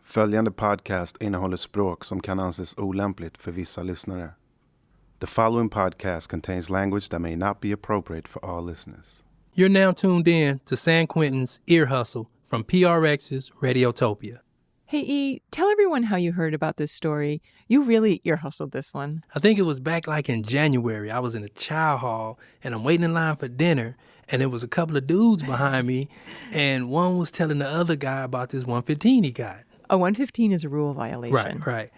Följande podcast innehåller språk som kan anses olämpligt för vissa lyssnare. The following podcast contains language that may not be appropriate for all listeners. You're now tuned in to San Quentin's Ear Hustle from PRX's Radiotopia. Hey, E, tell everyone how you heard about this story. You really ear hustled this one. I think it was back like in January. I was in a chow hall, and I'm waiting in line for dinner, and there was a couple of dudes behind me, and one was telling the other guy about this 115 he got. A 115 is a rule violation. Right.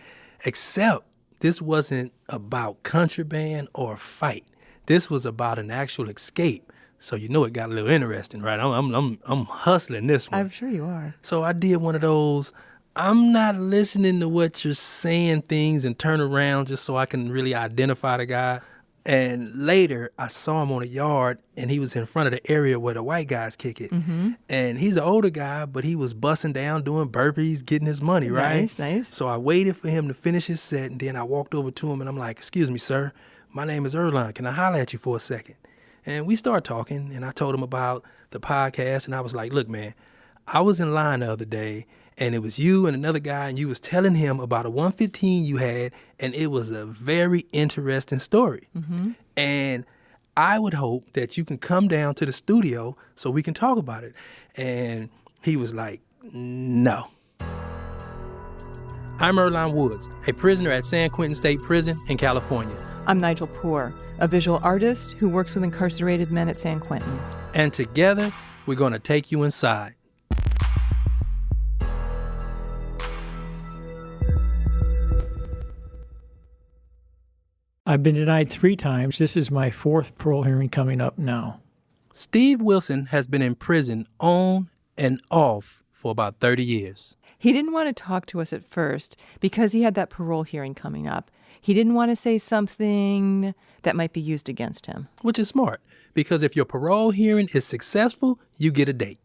Except this wasn't about contraband or a fight. This was about an actual escape. So you know it got a little interesting, right? I'm hustling this one. I'm sure you are. So I did one of those, I'm not listening to what you're saying things and turn around just so I can really identify the guy. And later, I saw him on a yard, and he was in front of the area where the white guys kick it. Mm-hmm. And he's an older guy, but he was busting down, doing burpees, getting his money, right? Nice. So I waited for him to finish his set, and then I walked over to him, and I'm like, "Excuse me, sir. My name is Earlonne. Can I holler at you for a second?" And we started talking, and I told him about the podcast, and I was like, "Look, man, I was in line the other day, and it was you and another guy, and you was telling him about a 115 you had, and it was a very interesting story. Mm-hmm. And I would hope that you can come down to the studio so we can talk about it." And he was like, "No." I'm Earlonne Woods, a prisoner at San Quentin State Prison in California. I'm Nigel Poor, a visual artist who works with incarcerated men at San Quentin. And together, we're going to take you inside. I've been denied 3 times. This is my 4th parole hearing coming up now. Steve Wilson has been in prison on and off for about 30 years. He didn't want to talk to us at first because he had that parole hearing coming up. He didn't want to say something that might be used against him. Which is smart, because if your parole hearing is successful, you get a date.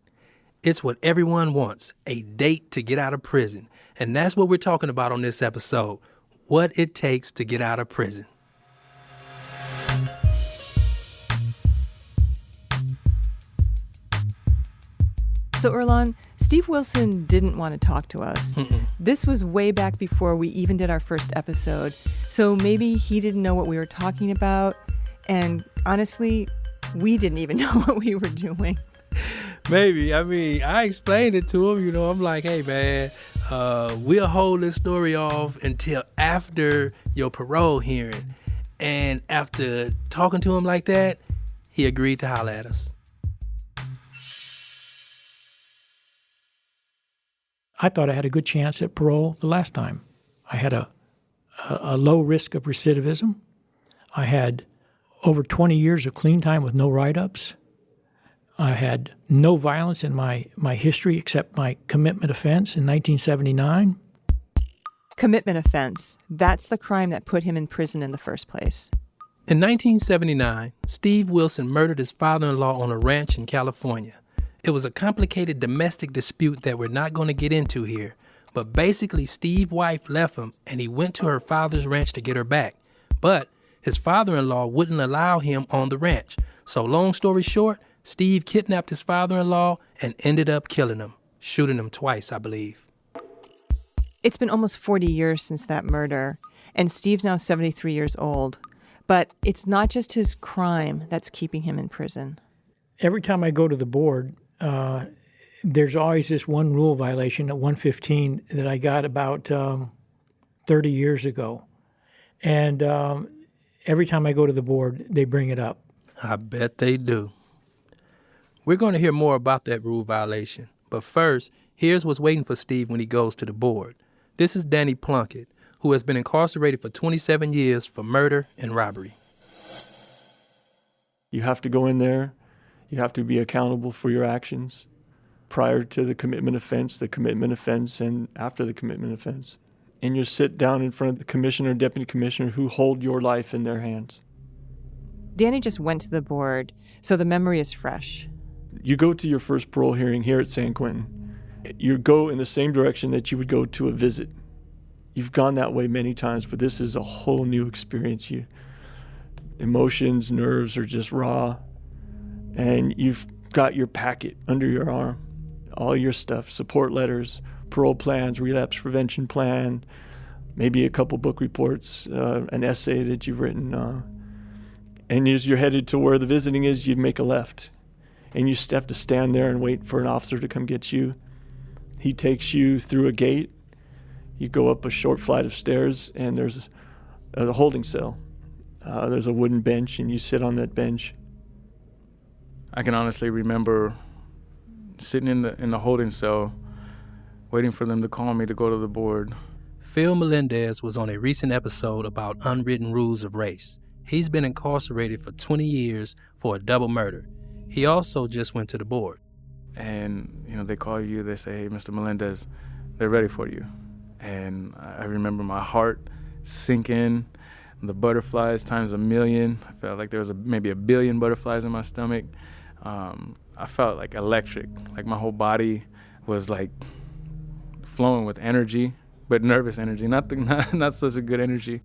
It's what everyone wants, a date to get out of prison. And that's what we're talking about on this episode, what it takes to get out of prison. So, Earlonne, Steve Wilson didn't want to talk to us. Mm-mm. This was way back before we even did our first episode. So maybe he didn't know what we were talking about. And honestly, we didn't even know what we were doing. Maybe. I mean, I explained it to him. I'm like, "Hey, man, we'll hold this story off until after your parole hearing." And after talking to him like that, he agreed to holler at us. I thought I had a good chance at parole the last time. I had a low risk of recidivism. I had over 20 years of clean time with no write-ups. I had no violence in my history except my commitment offense in 1979. Commitment offense. That's the crime that put him in prison in the first place. In 1979, Steve Wilson murdered his father-in-law on a ranch in California. It was a complicated domestic dispute that we're not going to get into here. But basically, Steve's wife left him and he went to her father's ranch to get her back. But his father-in-law wouldn't allow him on the ranch. So long story short, Steve kidnapped his father-in-law and ended up killing him, shooting him twice, I believe. It's been almost 40 years since that murder, and Steve's now 73 years old. But it's not just his crime that's keeping him in prison. Every time I go to the board, there's always this one rule violation at 115 that I got about 30 years ago. And every time I go to the board, they bring it up. I bet they do. We're going to hear more about that rule violation. But first, here's what's waiting for Steve when he goes to the board. This is Danny Plunket, who has been incarcerated for 27 years for murder and robbery. You have to go in there. You have to be accountable for your actions prior to the commitment offense, and after the commitment offense. And you sit down in front of the commissioner, deputy commissioner, who hold your life in their hands. Danny just went to the board, so the memory is fresh. You go to your first parole hearing here at San Quentin. You go in the same direction that you would go to a visit. You've gone that way many times, but this is a whole new experience. Emotions, nerves are just raw. And you've got your packet under your arm, all your stuff, support letters, parole plans, relapse prevention plan, maybe a couple book reports, an essay that you've written. And as you're headed to where the visiting is, you make a left. And you have to stand there and wait for an officer to come get you. He takes you through a gate. You go up a short flight of stairs, and there's a holding cell. There's a wooden bench, and you sit on that bench. I can honestly remember sitting in the holding cell, waiting for them to call me to go to the board. Phil Melendez was on a recent episode about unwritten rules of race. He's been incarcerated for 20 years for a double murder. He also just went to the board. And, they call you, they say, "Hey, Mr. Melendez, they're ready for you." And I remember my heart sinking, the butterflies times a million. I felt like there was maybe 1 billion butterflies in my stomach. I felt like electric, like my whole body was like flowing with energy, but nervous energy, not such a good energy.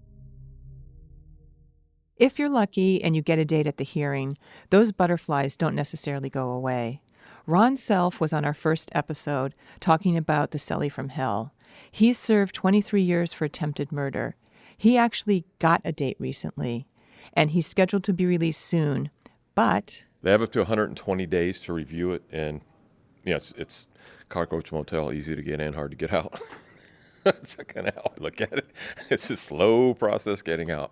If you're lucky and you get a date at the hearing, those butterflies don't necessarily go away. Ron Self was on our first episode talking about the cellie from hell. He's served 23 years for attempted murder. He actually got a date recently, and he's scheduled to be released soon, but... They have up to 120 days to review it, and it's cockroach motel, easy to get in, hard to get out. That's kind of how I look at it. It's a slow process getting out.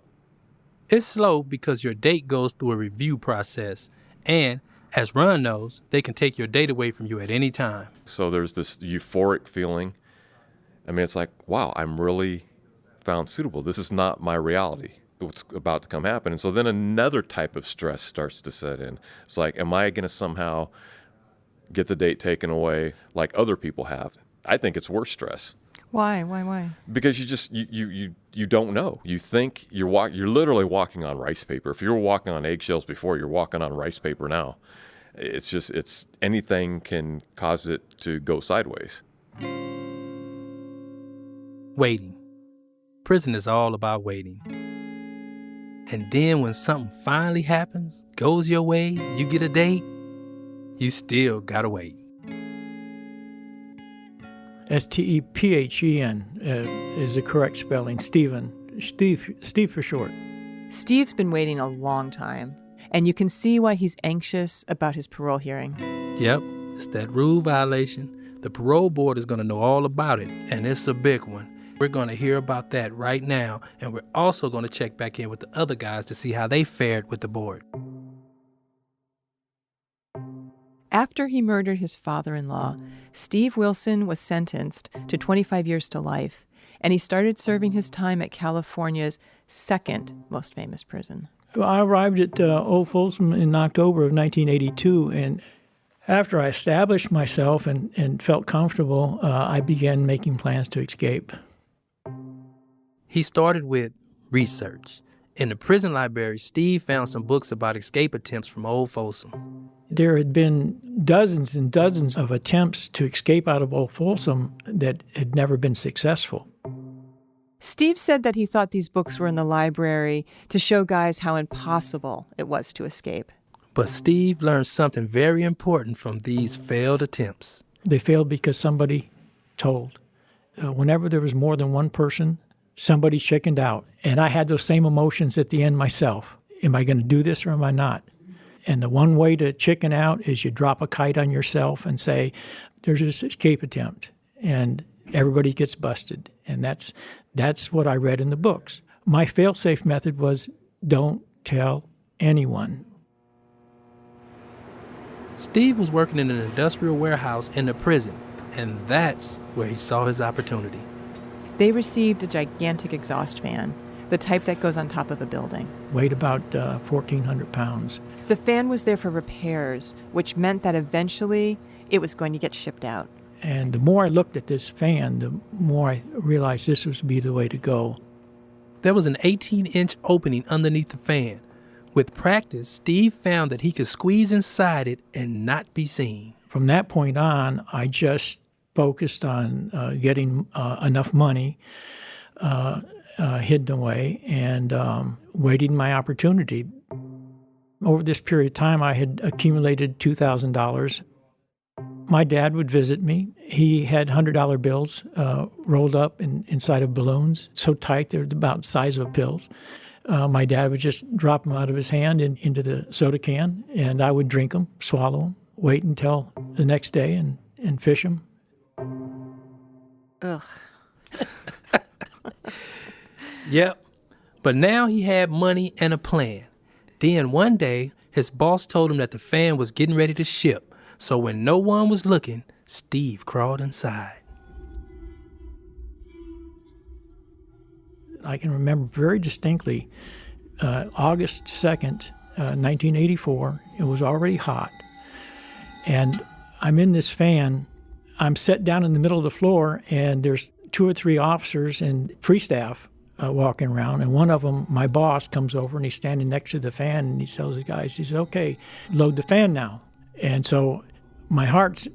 It's slow because your date goes through a review process, and as Ron knows, they can take your date away from you at any time. So there's this euphoric feeling. I mean, it's like, wow, I'm really found suitable. This is not my reality, what's about to come happen. And so then another type of stress starts to set in. It's like, am I going to somehow get the date taken away like other people have? I think it's worse stress. Why? Because you don't know. You think you're literally walking on rice paper. If you were walking on eggshells before, you're walking on rice paper now. It's anything can cause it to go sideways. Waiting. Prison is all about waiting. And then when something finally happens, goes your way, you get a date, you still gotta wait. Stephen is the correct spelling. Steve for short. Steve's been waiting a long time, and you can see why he's anxious about his parole hearing. Yep, it's that rule violation. The parole board is going to know all about it, and it's a big one. We're going to hear about that right now, and we're also going to check back in with the other guys to see how they fared with the board. After he murdered his father-in-law, Steve Wilson was sentenced to 25 years to life, and he started serving his time at California's second most famous prison. I arrived at Old Folsom in October of 1982, and after I established myself and felt comfortable, I began making plans to escape. He started with research. In the prison library, Steve found some books about escape attempts from Old Folsom. There had been dozens and dozens of attempts to escape out of Old Folsom that had never been successful. Steve said that he thought these books were in the library to show guys how impossible it was to escape. But Steve learned something very important from these failed attempts. They failed because somebody told. Whenever there was more than one person, somebody chickened out. And I had those same emotions at the end myself. Am I going to do this or am I not? And the one way to chicken out is you drop a kite on yourself and say, there's this escape attempt. And everybody gets busted. And that's what I read in the books. My fail-safe method was don't tell anyone. Steve was working in an industrial warehouse in the prison, and that's where he saw his opportunity. They received a gigantic exhaust fan, the type that goes on top of a building. Weighed about 1,400 pounds. The fan was there for repairs, which meant that eventually it was going to get shipped out. And the more I looked at this fan, the more I realized this was be the way to go. There was an 18-inch opening underneath the fan. With practice, Steve found that he could squeeze inside it and not be seen. From that point on, I just focused on getting enough money hidden away and waiting my opportunity. Over this period of time, I had accumulated $2,000. My dad would visit me. He had $100 bills rolled up inside of balloons, so tight they're about the size of pills. My dad would just drop them out of his hand into the soda can, and I would drink them, swallow them, wait until the next day and fish them. Ugh. Yep. But now he had money and a plan. Then one day, his boss told him that the fan was getting ready to ship. So when no one was looking, Steve crawled inside. I can remember very distinctly August 2nd, 1984. It was already hot. And I'm in this fan. I'm set down in the middle of the floor, and there's 2 or 3 officers and free staff walking around. And one of them, my boss, comes over, and he's standing next to the fan, and he tells the guys, he says, "Okay, load the fan now." And so my heart's,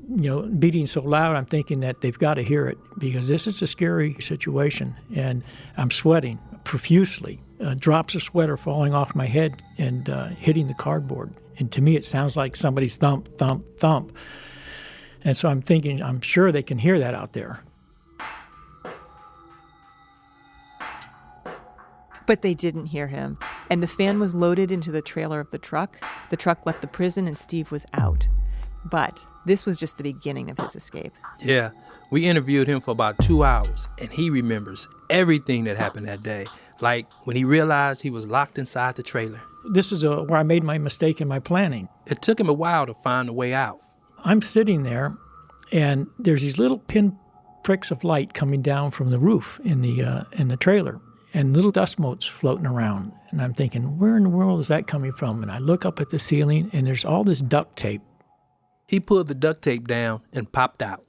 beating so loud, I'm thinking that they've got to hear it because this is a scary situation. And I'm sweating profusely, drops of sweat are falling off my head and hitting the cardboard. And to me, it sounds like somebody's thump, thump, thump. And so I'm thinking, I'm sure they can hear that out there. But they didn't hear him, and the fan was loaded into the trailer of the truck. The truck left the prison, and Steve was out. But this was just the beginning of his escape. Yeah, we interviewed him for about 2 hours, and he remembers everything that happened that day, like when he realized he was locked inside the trailer. This is where I made my mistake in my planning. It took him a while to find a way out. I'm sitting there, and there's these little pin pricks of light coming down from the roof in the trailer, and little dust motes floating around. And I'm thinking, where in the world is that coming from? And I look up at the ceiling, and there's all this duct tape. He pulled the duct tape down and popped out.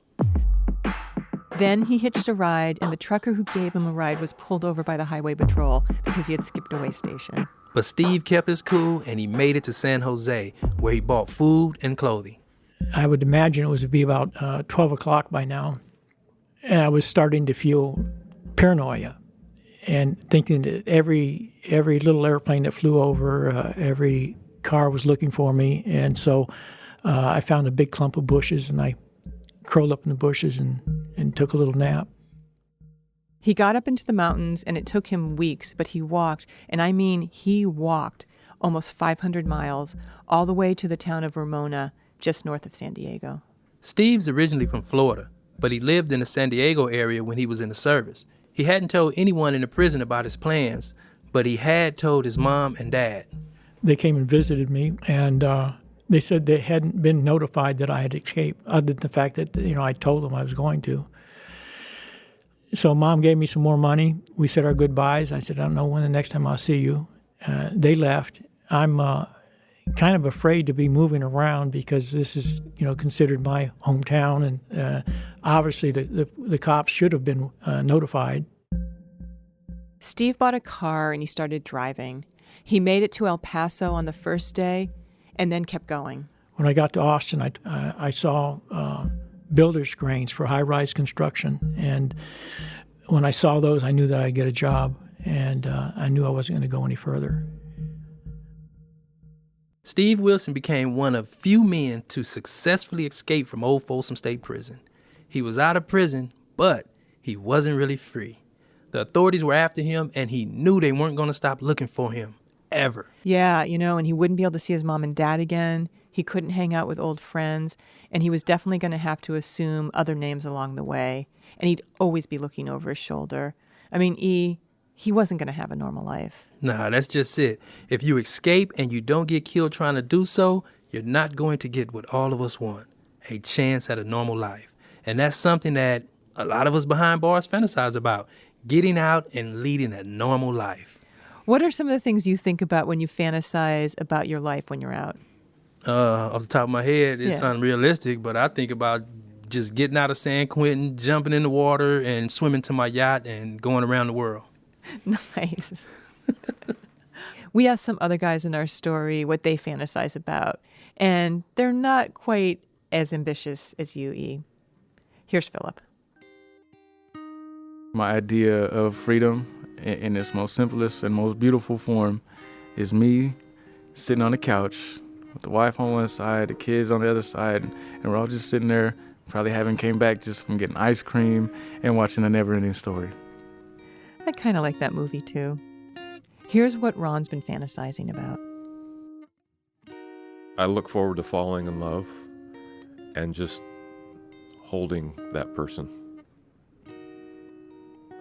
Then he hitched a ride, and the trucker who gave him a ride was pulled over by the highway patrol because he had skipped a way station. But Steve kept his cool, and he made it to San Jose, where he bought food and clothing. I would imagine it was to be about 12 o'clock by now, and I was starting to feel paranoia and thinking that every little airplane that flew over, every car was looking for me. And so I found a big clump of bushes, and I curled up in the bushes and took a little nap. He got up into the mountains, and it took him weeks, but he walked, and I mean he walked almost 500 miles all the way to the town of Ramona, just north of San Diego. Steve's originally from Florida, but he lived in the San Diego area when he was in the service. He hadn't told anyone in the prison about his plans, but he had told his mom and dad. They came and visited me, and they said they hadn't been notified that I had escaped, other than the fact that, I told them I was going to. So Mom gave me some more money. We said our goodbyes. I said, I don't know when the next time I'll see you. They left. I'm kind of afraid to be moving around because this is, considered my hometown, and obviously the cops should have been notified. Steve bought a car, and he started driving. He made it to El Paso on the first day and then kept going. When I got to Austin, I saw builder's cranes for high-rise construction. And when I saw those, I knew that I'd get a job, and I knew I wasn't going to go any further. Steve Wilson became one of few men to successfully escape from Old Folsom State Prison. He was out of prison, but he wasn't really free. The authorities were after him, and he knew they weren't going to stop looking for him, ever. Yeah, and he wouldn't be able to see his mom and dad again. He couldn't hang out with old friends, and he was definitely going to have to assume other names along the way. And he'd always be looking over his shoulder. I mean, he wasn't going to have a normal life. Nah, that's just it. If you escape and you don't get killed trying to do so, you're not going to get what all of us want, a chance at a normal life. And that's something that a lot of us behind bars fantasize about, getting out and leading a normal life. What are some of the things you think about when you fantasize about your life when you're out? Off the top of my head, it's unrealistic, but I think about just getting out of San Quentin, jumping in the water, and swimming to my yacht and going around the world. Nice. We asked some other guys in our story what they fantasize about, and they're not quite as ambitious as you, E. Here's Phillip. My idea of freedom in its most simplest and most beautiful form is me sitting on a couch with the wife on one side, the kids on the other side, and we're all just sitting there, probably having came back just from getting ice cream and watching A Never-Ending Story. I kind of like that movie, too. Here's what Ron's been fantasizing about. I look forward to falling in love and just holding that person.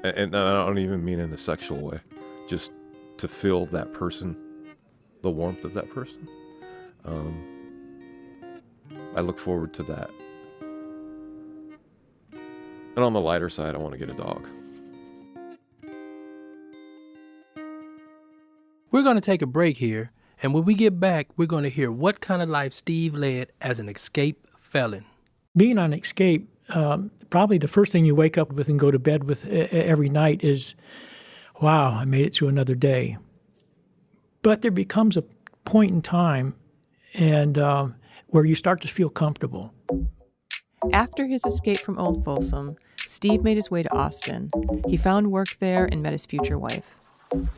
And I don't even mean in a sexual way, just to feel that person, the warmth of that person. I look forward to that. And on the lighter side, I want to get a dog. We're going to take a break here, and when we get back, we're going to hear what kind of life Steve led as an escape felon. Being on escape, probably the first thing you wake up with and go to bed with every night is, wow, I made it through another day. But there becomes a point in time and where you start to feel comfortable. After his escape from Old Folsom, Steve made his way to Austin. He found work there and met his future wife.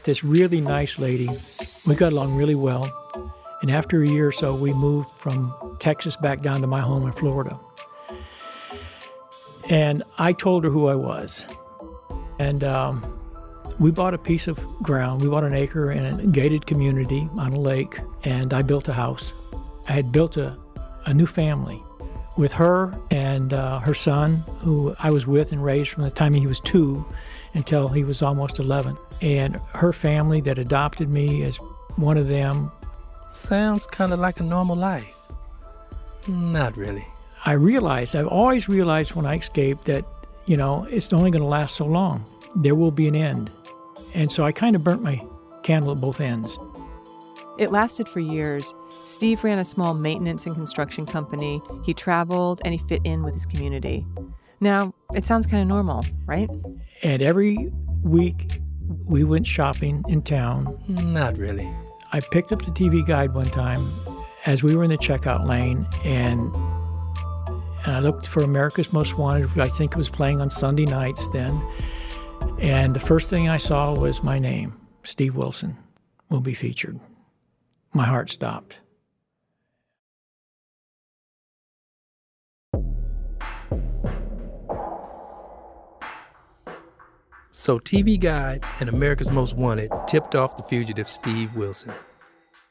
This really nice lady, we got along really well. And after a year or so, we moved from Texas back down to my home in Florida. And I told her who I was. And we bought a piece of ground. We bought an acre in a gated community on a lake, and I built a house. I had built a new family with her and her son, who I was with and raised from the time he was 2 until he was almost 11. And her family that adopted me as one of them. Sounds kind of like a normal life. Not really. I've always realized when I escaped that, it's only going to last so long. There will be an end. And so I kind of burnt my candle at both ends. It lasted for years. Steve ran a small maintenance and construction company. He traveled and he fit in with his community. Now, it sounds kind of normal, right? And every week we went shopping in town. Not really. I picked up the TV guide one time as we were in the checkout lane, and I looked for America's Most Wanted. I think it was playing on Sunday nights then. And the first thing I saw was my name, Steve Wilson, will be featured. My heart stopped. So TV Guide and America's Most Wanted tipped off the fugitive Steve Wilson.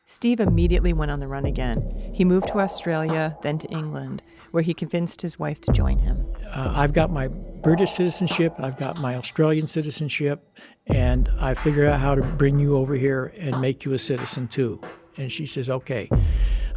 Steve immediately went on the run again. He moved to Australia, then to England, where he convinced his wife to join him. I've got my British citizenship, I've got my Australian citizenship, and I figured out how to bring you over here and make you a citizen too. And she says, okay.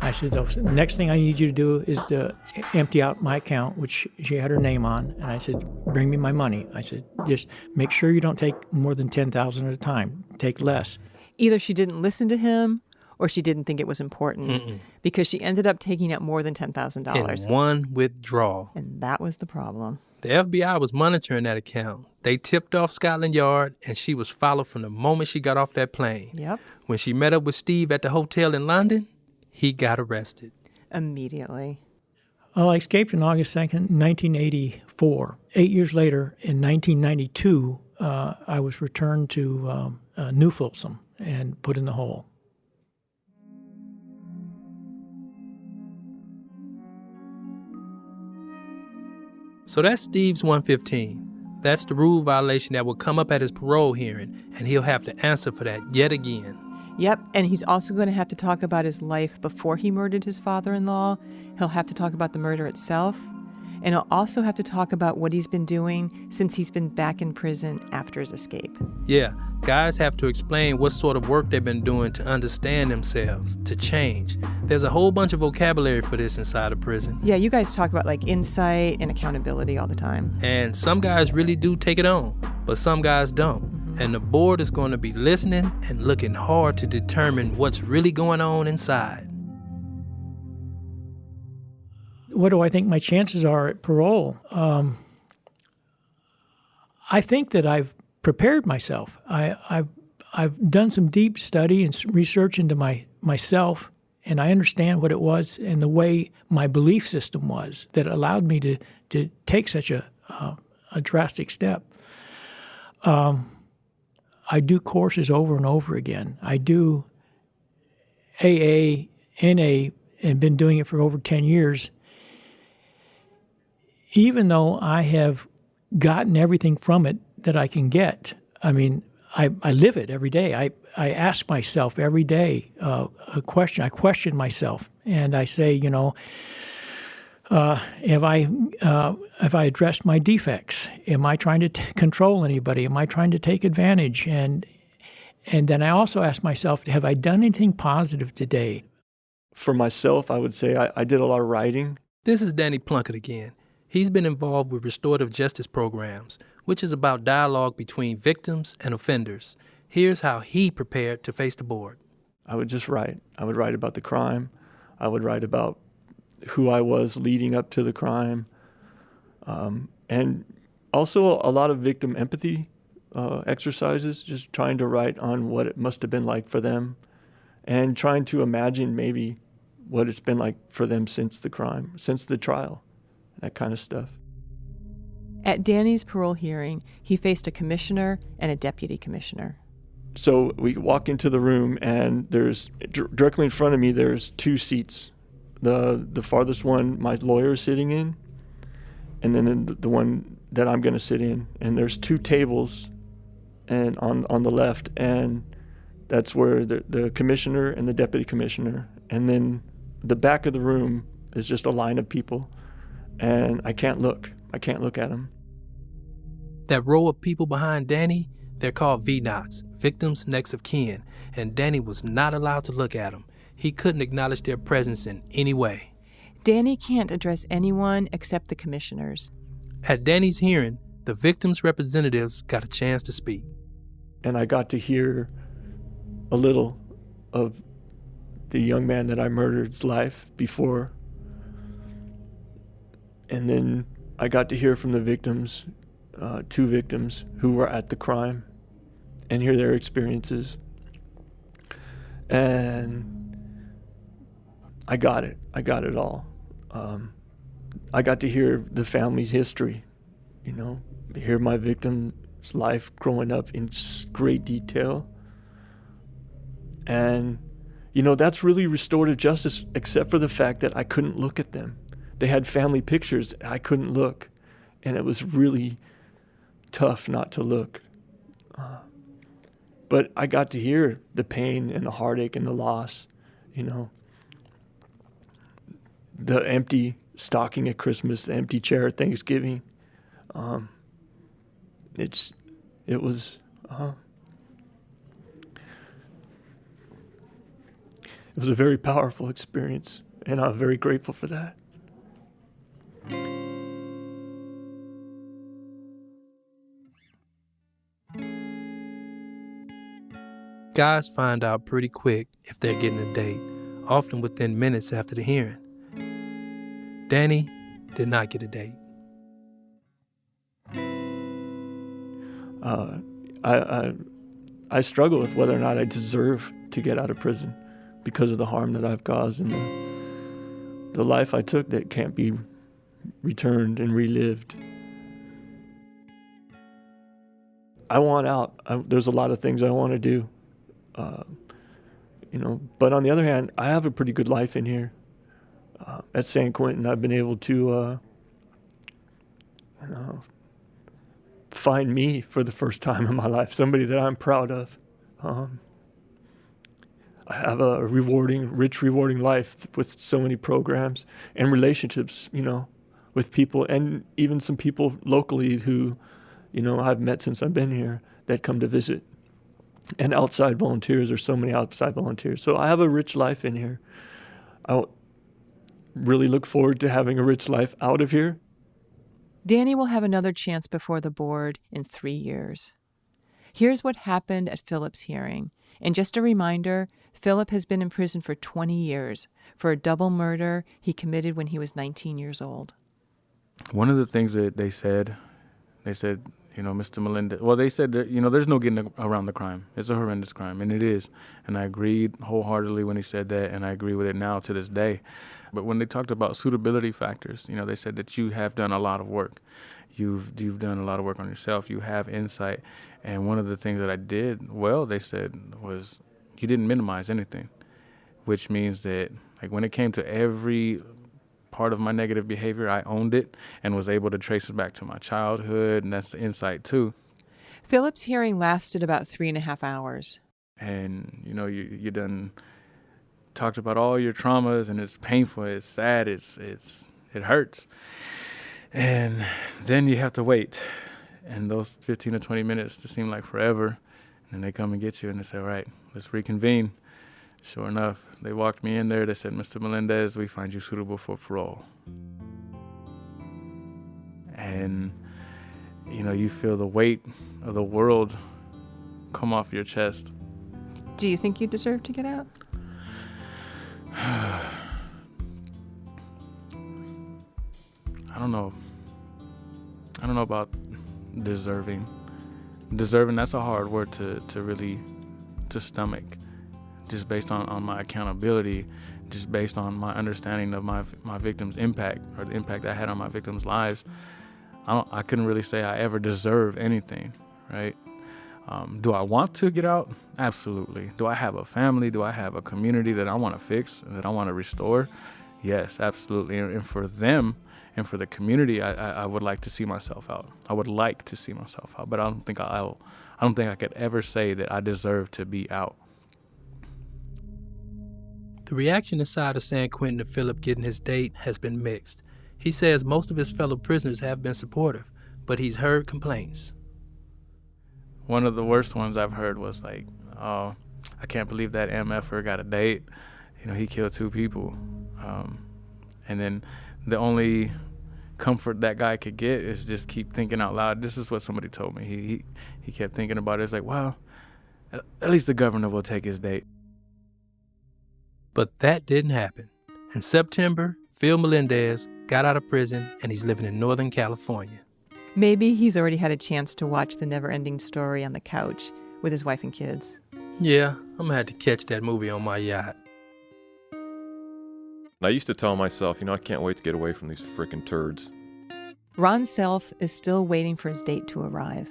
I said, the next thing I need you to do is to empty out my account, which she had her name on. And I said, bring me my money. I said, just make sure you don't take more than $10,000 at a time. Take less. Either she didn't listen to him or she didn't think it was important because she ended up taking out more than $10,000. In one withdrawal. And that was the problem. The FBI was monitoring that account. They tipped off Scotland Yard, and she was followed from the moment she got off that plane. Yep. When she met up with Steve at the hotel in London, he got arrested. Immediately. Well, I escaped on August 2nd, 1984. 8 years later, in 1992, I was returned to New Folsom and put in the hole. So that's Steve's 115. That's the rule violation that will come up at his parole hearing, and he'll have to answer for that yet again. Yep, and he's also going to have to talk about his life before he murdered his father-in-law. He'll have to talk about the murder itself. And he'll also have to talk about what he's been doing since he's been back in prison after his escape. Yeah, guys have to explain what sort of work they've been doing to understand themselves, to change. There's a whole bunch of vocabulary for this inside of prison. Yeah, you guys talk about like insight and accountability all the time. And some guys really do take it on, but some guys don't. Mm-hmm. And the board is going to be listening and looking hard to determine what's really going on inside. What do I think my chances are at parole? I think that I've prepared myself. I've done some deep study and research into myself, and I understand what it was and the way my belief system was that allowed me to take such a drastic step. I do courses over and over again. I do AA, NA and been doing it for over 10 years, even though I have gotten everything from it that I can get, I mean, I live it every day. I ask myself every day a question. I question myself, and I say, you know, have I addressed my defects? Am I trying to control anybody? Am I trying to take advantage? And then I also ask myself, have I done anything positive today? For myself, I would say I did a lot of writing. This is Danny Plunket again. He's been involved with restorative justice programs, which is about dialogue between victims and offenders. Here's how he prepared to face the board. I would just write. I would write about the crime. I would write about who I was leading up to the crime. And also a lot of victim empathy exercises, just trying to write on what it must have been like for them and trying to imagine maybe what it's been like for them since the crime, since the trial, that kind of stuff. At Danny's parole hearing, he faced a commissioner and a deputy commissioner. So we walk into the room, and there's directly in front of me, there's two seats. The farthest one my lawyer is sitting in, and then the one that I'm going to sit in. And there's two tables and on the left, and that's where the commissioner and the deputy commissioner. And then the back of the room is just a line of people, and I can't look. I can't look at them. That row of people behind Danny, they're called VNOCs, victims next of kin, and Danny was not allowed to look at them. He couldn't acknowledge their presence in any way. Danny can't address anyone except the commissioners. At Danny's hearing, the victims' representatives got a chance to speak. And I got to hear a little of the young man that I murdered's life before. And then I got to hear from the victims, two victims who were at the crime, and hear their experiences. And I got it. I got it all. I got to hear the family's history, you know, hear my victim's life growing up in great detail. And, you know, that's really restorative justice, except for the fact that I couldn't look at them. They had family pictures. I couldn't look. And it was really tough not to look. But I got to hear the pain and the heartache and the loss, you know. The empty stocking at Christmas, the empty chair at Thanksgiving. It was a very powerful experience, and I'm very grateful for that. Guys find out pretty quick if they're getting a date, often within minutes after the hearing. Danny did not get a date. I struggle with whether or not I deserve to get out of prison because of the harm that I've caused and the life I took that can't be returned and relived. I want out. There's a lot of things I want to do, you know. But on the other hand, I have a pretty good life in here. At San Quentin, I've been able to find me for the first time in my life, somebody that I'm proud of. I have a rich, rewarding life with so many programs and relationships, you know, with people, and even some people locally who, you know, I've met since I've been here that come to visit. And outside volunteers, there's so many outside volunteers. So I have a rich life in here. I really look forward to having a rich life out of here. Danny will have another chance before the board in 3 years. Here's what happened at Phillip's hearing. And just a reminder, Phillip has been in prison for 20 years for a double murder he committed when he was 19 years old. One of the things that they said, you know, Mr. Melendez, well, they said that, you know, there's no getting around the crime. It's a horrendous crime, and it is. And I agreed wholeheartedly when he said that, and I agree with it now to this day. But when they talked about suitability factors, you know, they said that you have done a lot of work. You've done a lot of work on yourself. You have insight. And one of the things that I did well, they said, was you didn't minimize anything. which means that like when it came to every part of my negative behavior, I owned it and was able to trace it back to my childhood, and that's the insight too. Philip's hearing lasted about 3.5 hours. And you done talked about all your traumas, and it's painful, it's sad, it hurts, and then you have to wait, and those 15 to 20 minutes just seem like forever. And they come and get you and they say, all right, let's reconvene. Sure enough, they walked me in there. They said, Mr. Melendez, we find you suitable for parole. And you feel the weight of the world come off your chest. Do you think you deserve to get out? I don't know. I don't know about deserving. Deserving, that's a hard word to really stomach. Just based on my accountability, just based on my understanding of my victims' impact, or the impact I had on my victims' lives. I couldn't really say I ever deserve anything, right? Do I want to get out? Absolutely. Do I have a family? Do I have a community that I want to fix and that I want to restore? Yes, absolutely. And for them and for the community, I would like to see myself out. I would like to see myself out, but I don't think I could ever say that I deserve to be out. The reaction inside of San Quentin to Phillip getting his date has been mixed. He says most of his fellow prisoners have been supportive, but he's heard complaints. One of the worst ones I've heard was like, oh, I can't believe that MFer got a date. He killed 2 people. And then the only comfort that guy could get is just keep thinking out loud. This is what somebody told me. He kept thinking about it. It's like, well, at least the governor will take his date. But that didn't happen. In September, Phil Melendez got out of prison and he's living in Northern California. Maybe he's already had a chance to watch The Never-Ending Story on the couch with his wife and kids. Yeah, I'm gonna have to catch that movie on my yacht. I used to tell myself, I can't wait to get away from these frickin' turds. Ron Self is still waiting for his date to arrive.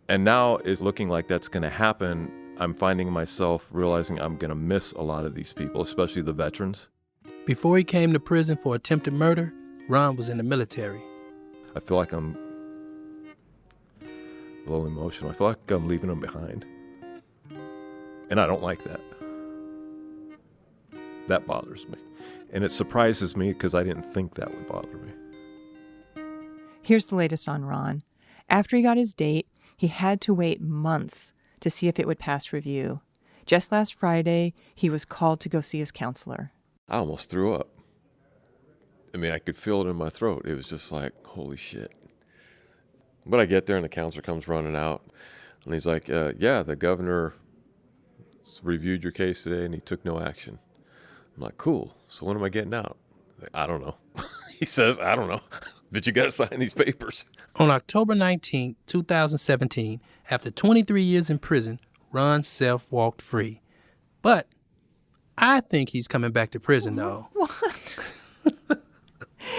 And now it's looking like that's going to happen. I'm finding myself realizing I'm going to miss a lot of these people, especially the veterans. Before he came to prison for attempted murder, Ron was in the military. I feel like I'm a little emotional. I feel like I'm leaving them behind. And I don't like that. That bothers me. And it surprises me because I didn't think that would bother me. Here's the latest on Ron. After he got his date, he had to wait months to see if it would pass review. Just last Friday, he was called to go see his counselor. I almost threw up. I could feel it in my throat. It was just like, holy shit. But I get there and the counselor comes running out. And he's like, yeah, the governor reviewed your case today and he took no action. I'm like, cool. So when am I getting out? Like, I don't know. He says, I don't know. But you got to sign these papers. On October 19, 2017, after 23 years in prison, Ron Self walked free. But I think he's coming back to prison, though. What?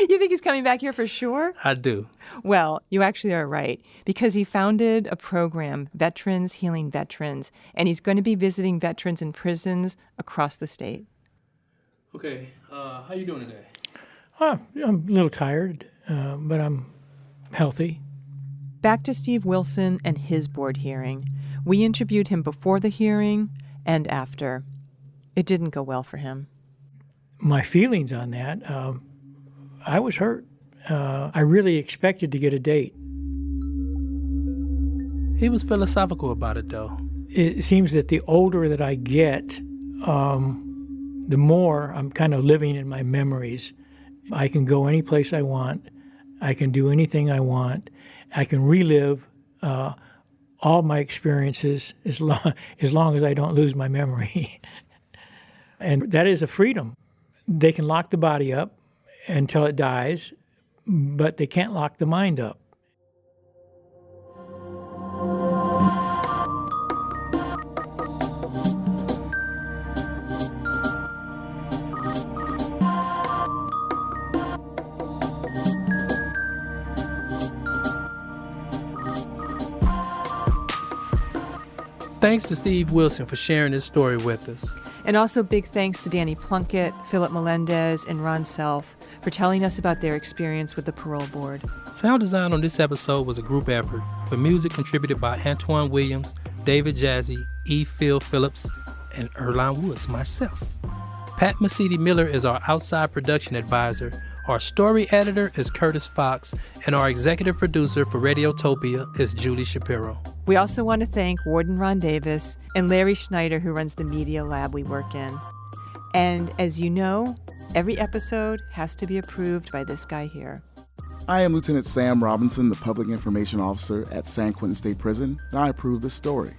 You think he's coming back here for sure? I do. Well, you actually are right, because he founded a program, Veterans Healing Veterans, and he's going to be visiting veterans in prisons across the state. Okay, how you doing today? I'm a little tired, but I'm healthy. Back to Steve Wilson and his board hearing. We interviewed him before the hearing and after. It didn't go well for him. My feelings on that, I was hurt. I really expected to get a date. He was philosophical about it, though. It seems that the older that I get, the more I'm kind of living in my memories. I can go any place I want. I can do anything I want. I can relive all my experiences as long as I don't lose my memory. And that is a freedom. They can lock the body up until it dies, but they can't lock the mind up. Thanks to Steve Wilson for sharing his story with us. And also big thanks to Danny Plunket, Phillip Melendez, and Ron Self for telling us about their experience with the parole board. Sound design on this episode was a group effort, with music contributed by Antwan Williams, David Jassy, Phil Phillips, and Earlonne Woods, myself. Pat Mesiti-Miller is our outside production advisor. Our story editor is Curtis Fox, and our executive producer for Radiotopia is Julie Shapiro. We also want to thank Warden Ron Davis and Larry Schneider, who runs the media lab we work in. And as you know, every episode has to be approved by this guy here. I am Lieutenant Sam Robinson, the Public Information Officer at San Quentin State Prison, and I approve this story,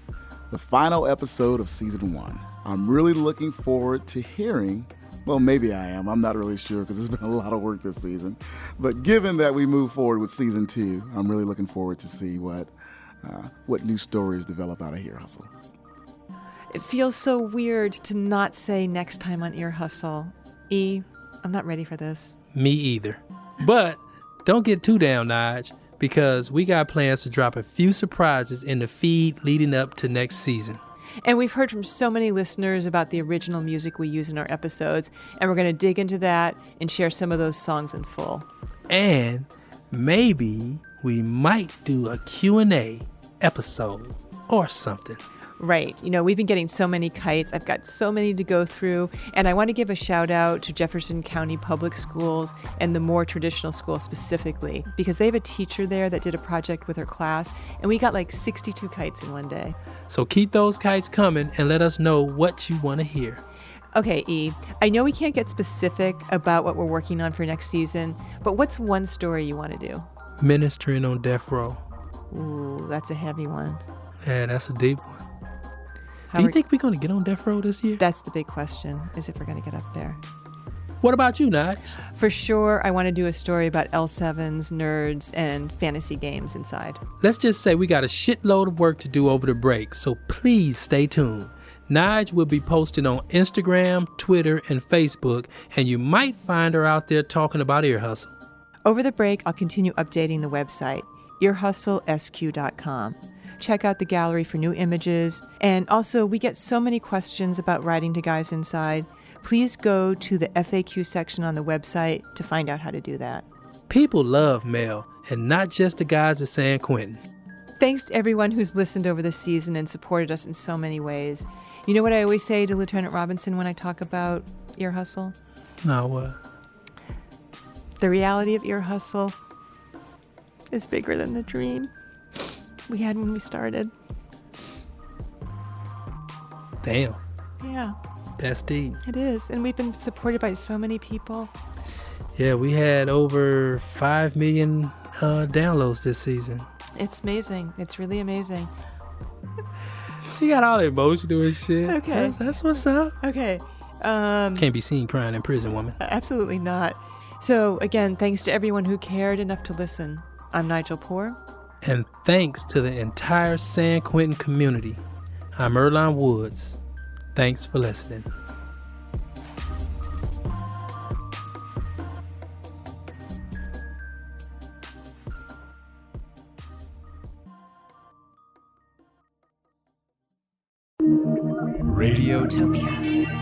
the final episode of Season 1. I'm really looking forward to hearing, well, maybe I am. I'm not really sure because there's been a lot of work this season. But given that we move forward with Season 2, I'm really looking forward to see what new stories develop out of Ear Hustle. It feels so weird to not say next time on Ear Hustle. I'm not ready for this. Me either. But don't get too down, Nige, because we got plans to drop a few surprises in the feed leading up to next season. And we've heard from so many listeners about the original music we use in our episodes, and we're going to dig into that and share some of those songs in full. And maybe we might do a Q&A episode or something. Right. You know, we've been getting so many kites. I've got so many to go through. And I want to give a shout out to Jefferson County Public Schools and the more traditional schools specifically, because they have a teacher there that did a project with her class, and we got like 62 kites in one day. So keep those kites coming and let us know what you want to hear. Okay, I know we can't get specific about what we're working on for next season, but what's one story you want to do? Ministering on death row. Ooh, that's a heavy one. Yeah, that's a deep one. Do you think we're going to get on death row this year? That's the big question, is if we're going to get up there. What about you, Nige? For sure, I want to do a story about L7s, nerds, and fantasy games inside. Let's just say we got a shitload of work to do over the break, so please stay tuned. Nige will be posting on Instagram, Twitter, and Facebook, and you might find her out there talking about Ear Hustle. Over the break, I'll continue updating the website, earhustlesq.com. Check out the gallery for new images. And also, we get so many questions about writing to Guys Inside. Please go to the FAQ section on the website to find out how to do that. People love mail, and not just the guys at San Quentin. Thanks to everyone who's listened over the season and supported us in so many ways. You know what I always say to Lieutenant Robinson when I talk about Ear Hustle? No, what? The reality of Ear Hustle is bigger than the dream we had when we started. Damn. Yeah. That's deep. It is. And we've been supported by so many people. Yeah, we had over 5 million downloads this season. It's amazing. It's really amazing. She got all emotional and shit. Okay. That's what's up. Okay. Can't be seen crying in prison, woman. Absolutely not. So, again, thanks to everyone who cared enough to listen. I'm Nigel Poor. And thanks to the entire San Quentin community. I'm Earlonne Woods. Thanks for listening. Radiotopia.